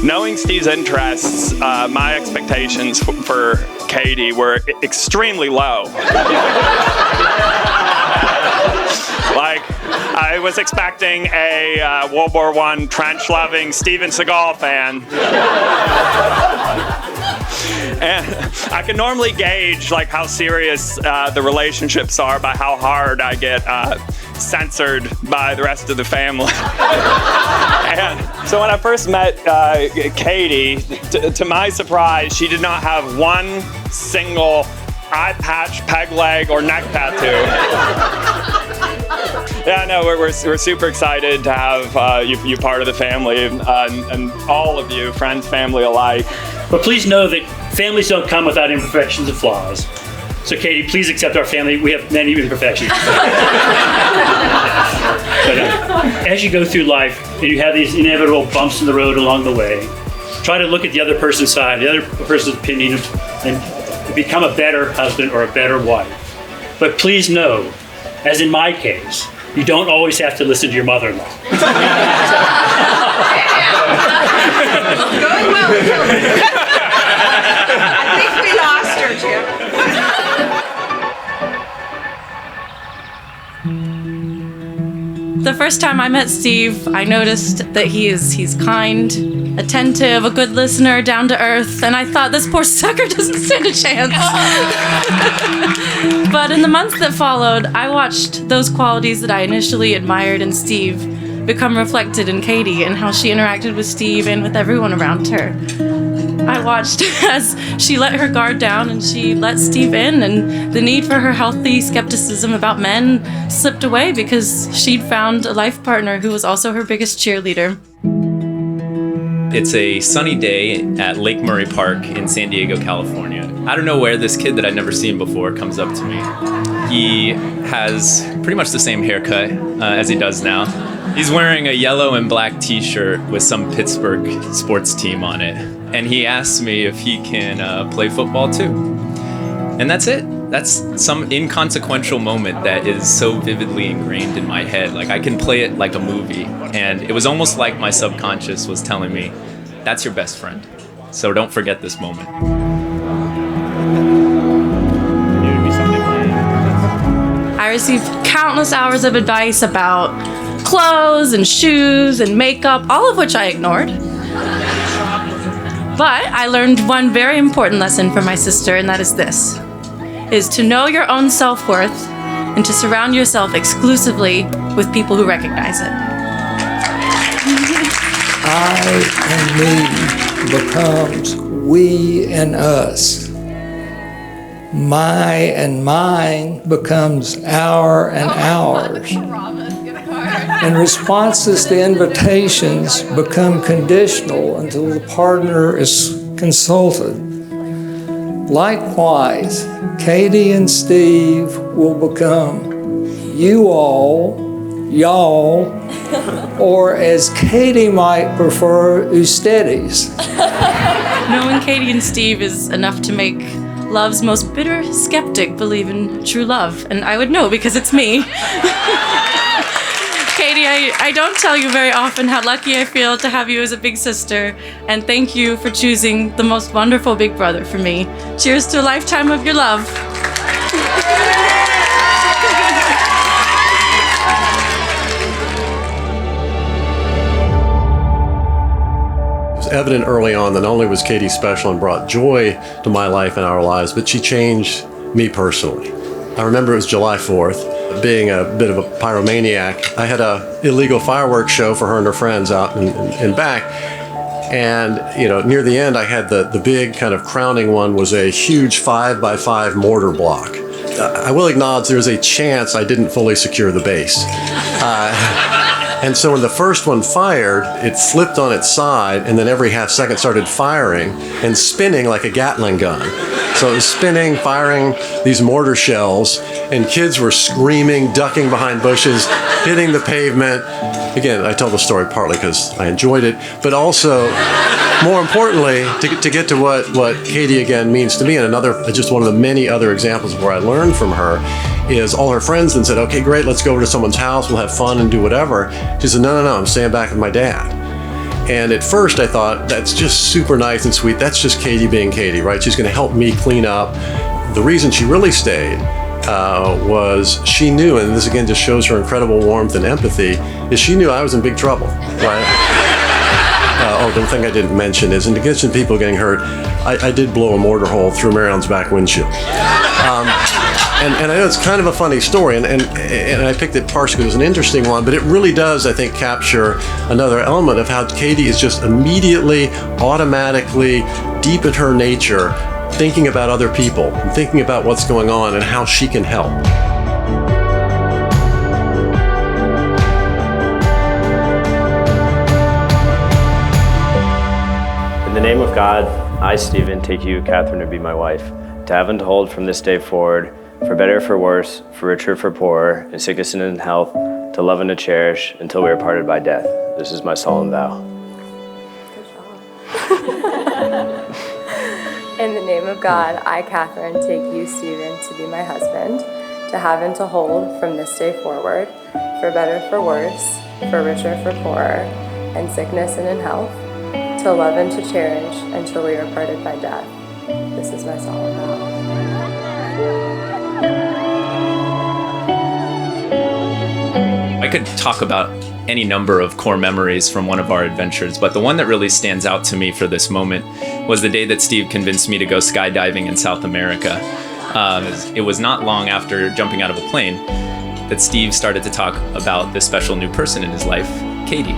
Knowing Steve's interests, my expectations for Katie were extremely low. Like, I was expecting a World War I trench-loving Steven Seagal fan. And I can normally gauge like how serious the relationships are by how hard I get censored by the rest of the family. And so when I first met Katie, to my surprise, she did not have one single eye patch, peg leg, or neck tattoo. Yeah, no, we're super excited to have you part of the family, and all of you, friends, family alike. But please know that families don't come without imperfections and flaws. So Katie, please accept our family. We have many imperfections. But as you go through life and you have these inevitable bumps in the road along the way, try to look at the other person's side, the other person's opinion, and become a better husband or a better wife. But please know, as in my case, you don't always have to listen to your mother-in-law. Going well. I think we lost her, Jim. The first time I met Steve, I noticed that he's kind, attentive, a good listener, down to earth, and I thought this poor sucker doesn't stand a chance. But in the months that followed, I watched those qualities that I initially admired in Steve become reflected in Katie and how she interacted with Steve and with everyone around her. I watched as she let her guard down and she let Steve in, and the need for her healthy skepticism about men slipped away because she'd found a life partner who was also her biggest cheerleader. It's a sunny day at Lake Murray Park in San Diego, California. I don't know where this kid that I'd never seen before comes up to me. He has pretty much the same haircut as he does now. He's wearing a yellow and black t-shirt with some Pittsburgh sports team on it. And he asks me if he can play football too. And that's it. That's some inconsequential moment that is so vividly ingrained in my head. Like, I can play it like a movie. And it was almost like my subconscious was telling me, that's your best friend. So don't forget this moment. I received countless hours of advice about clothes and shoes and makeup, all of which I ignored. But I learned one very important lesson from my sister, and that is this, is to know your own self-worth and to surround yourself exclusively with people who recognize it. I and me becomes we and us. My and mine becomes our and ours. And responses to invitations become conditional until the partner is consulted. Likewise, Katie and Steve will become you all, y'all, or as Katie might prefer, ustedes. Knowing Katie and Steve is enough to make love's most bitter skeptic believe in true love, and I would know because it's me. Katie, I don't tell you very often how lucky I feel to have you as a big sister, and thank you for choosing the most wonderful big brother for me. Cheers to a lifetime of your love. It was evident early on that not only was Katie special and brought joy to my life and our lives, but she changed me personally. I remember it was July 4th. Being a bit of a pyromaniac, I had a illegal fireworks show for her and her friends out in back. And, you know, near the end, I had the big kind of crowning one was a huge 5x5 mortar block. I will acknowledge there's a chance I didn't fully secure the base. And so when the first one fired, it flipped on its side and then every half second started firing and spinning like a Gatling gun. So it was spinning, firing these mortar shells, and kids were screaming, ducking behind bushes, hitting the pavement. Again, I tell the story partly because I enjoyed it, but also, more importantly, to get to what Katie again means to me, and another, just one of the many other examples of where I learned from her, is all her friends then said, okay, great, let's go over to someone's house, we'll have fun and do whatever. She said, no, I'm staying back with my dad. And at first I thought, that's just super nice and sweet. That's just Katie being Katie, right? She's going to help me clean up. The reason she really stayed was she knew, and this again just shows her incredible warmth and empathy, is she knew I was in big trouble, right? The thing I didn't mention is, in addition to people getting hurt, I did blow a mortar hole through Marion's back windshield. And I know it's kind of a funny story, and I picked it partially because it was an interesting one, but it really does, I think, capture another element of how Katie is just immediately, automatically, deep in her nature, thinking about other people, and thinking about what's going on and how she can help. In the name of God, I, Stephen, take you, Catherine, to be my wife, to have and to hold from this day forward, for better, for worse, for richer, for poorer, in sickness and in health, to love and to cherish, until we are parted by death. This is my solemn vow. In the name of God, I, Catherine, take you, Stephen, to be my husband, to have and to hold from this day forward, for better, for worse, for richer, for poorer, in sickness and in health, to love and to cherish until we are parted by death. This is my solemn vow. I could talk about any number of core memories from one of our adventures, but the one that really stands out to me for this moment was the day that Steve convinced me to go skydiving in South America. It was not long after jumping out of a plane that Steve started to talk about this special new person in his life, Katie.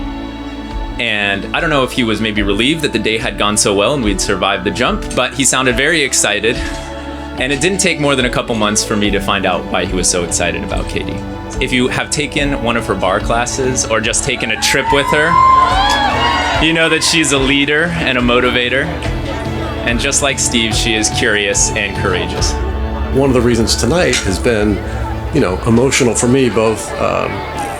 And I don't know if he was maybe relieved that the day had gone so well and we'd survived the jump, but he sounded very excited. And it didn't take more than a couple months for me to find out why he was so excited about Katie. If you have taken one of her bar classes or just taken a trip with her, you know that she's a leader and a motivator. And just like Steve, she is curious and courageous. One of the reasons tonight has been, emotional for me, both,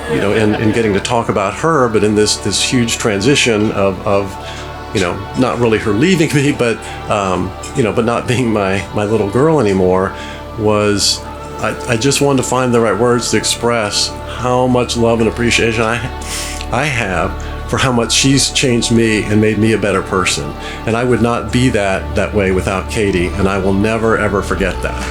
in getting to talk about her, but in this huge transition of not really her leaving me, but not being my little girl anymore, was I just wanted to find the right words to express how much love and appreciation I have for how much she's changed me and made me a better person. And I would not be that way without Katie, and I will never, ever forget that.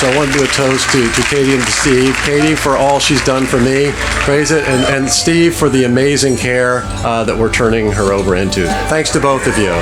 So I want to do a toast to Katie and to Steve. Katie for all she's done for me, praise it, and Steve for the amazing care that we're turning her over into. Thanks to both of you.